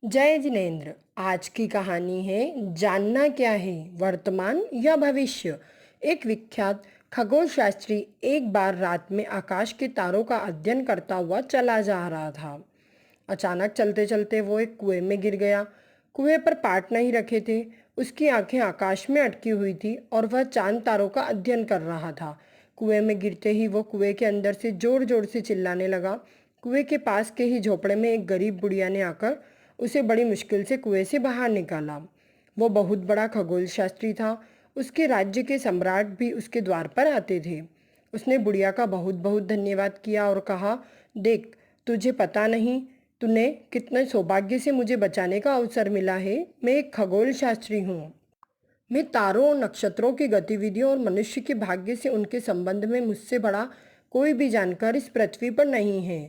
जय जिनेन्द्र। आज की कहानी है जानना क्या है, वर्तमान या भविष्य। एक विख्यात खगोल शास्त्री एक बार रात में आकाश के तारों का अध्ययन करता हुआ चला जा रहा था। अचानक चलते चलते वो एक कुएं में गिर गया। कुएं पर पाट नहीं रखे थे। उसकी आंखें आकाश में अटकी हुई थी और वह चांद तारों का अध्ययन कर रहा था। कुएं में गिरते ही वो कुएं के अंदर से जोर जोर से चिल्लाने लगा। कुएं के पास के ही झोपड़े में एक गरीब बुढ़िया ने आकर उसे बड़ी मुश्किल से कुएं से बाहर निकाला। वो बहुत बड़ा खगोल शास्त्री था। उसके राज्य के सम्राट भी उसके द्वार पर आते थे। उसने बुढ़िया का बहुत बहुत धन्यवाद किया और कहा, देख, तुझे पता नहीं तूने कितने सौभाग्य से मुझे बचाने का अवसर मिला है। मैं एक खगोल शास्त्री हूँ। मैं तारों और नक्षत्रों की गतिविधियों और मनुष्य के भाग्य से उनके संबंध में मुझसे बड़ा कोई भी जानकार इस पृथ्वी पर नहीं है।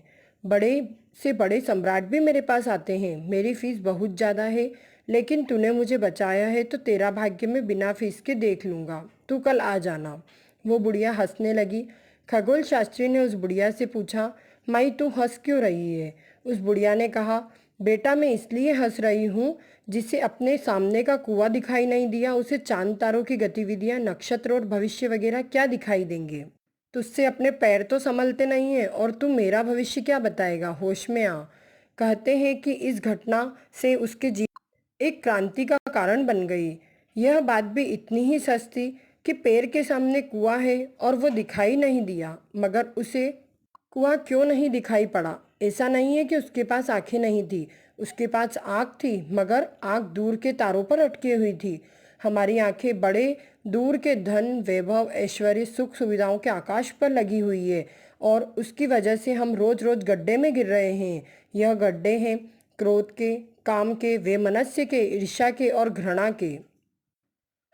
बड़े से बड़े सम्राट भी मेरे पास आते हैं। मेरी फीस बहुत ज़्यादा है, लेकिन तूने मुझे बचाया है तो तेरा भाग्य मैं बिना फीस के देख लूँगा। तू कल आ जाना। वो बुढ़िया हंसने लगी। खगोल शास्त्री ने उस बुढ़िया से पूछा, माई तू हंस क्यों रही है? उस बुढ़िया ने कहा, बेटा मैं इसलिए हंस रही हूँ, जिसे अपने सामने का कुआं दिखाई नहीं दिया उसे चांद तारों की गतिविधियां, नक्षत्र और भविष्य वगैरह क्या दिखाई देंगे। तुझसे अपने पैर तो संभलते नहीं है और तू मेरा भविष्य क्या बताएगा। होश में आ। कहते हैं कि इस घटना से उसके जीवन एक क्रांति का कारण बन गई। यह बात भी इतनी ही सच थी कि पैर के सामने कुआं है और वो दिखाई नहीं दिया। मगर उसे कुआं क्यों नहीं दिखाई पड़ा? ऐसा नहीं है कि उसके पास आंखें नहीं थी। उसके पास आँख थी, मगर आँख दूर के तारों पर अटकी हुई थी। हमारी आंखें बड़े दूर के धन, वैभव, ऐश्वर्य, सुख सुविधाओं के आकाश पर लगी हुई है और उसकी वजह से हम रोज रोज गड्ढे में गिर रहे हैं। यह गड्ढे हैं क्रोध के, काम के, वैमनस्य के, ईर्ष्या के और घृणा के।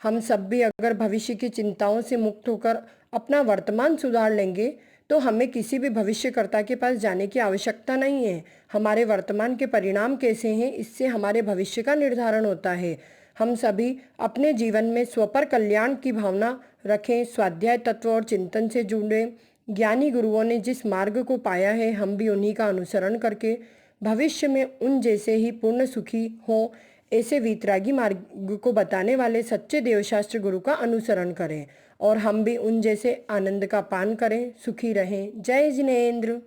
हम सब भी अगर भविष्य की चिंताओं से मुक्त होकर अपना वर्तमान सुधार लेंगे तो हमें किसी भी भविष्यकर्ता के पास जाने की आवश्यकता नहीं है। हमारे वर्तमान के परिणाम कैसे हैं, इससे हमारे भविष्य का निर्धारण होता है। हम सभी अपने जीवन में स्वपर कल्याण की भावना रखें, स्वाध्याय तत्व और चिंतन से जुड़ें। ज्ञानी गुरुओं ने जिस मार्ग को पाया है, हम भी उन्हीं का अनुसरण करके भविष्य में उन जैसे ही पूर्ण सुखी हों। ऐसे वीतरागी मार्ग को बताने वाले सच्चे देवशास्त्र गुरु का अनुसरण करें और हम भी उन जैसे आनंद का पान करें, सुखी रहें। जय जिनेन्द्र।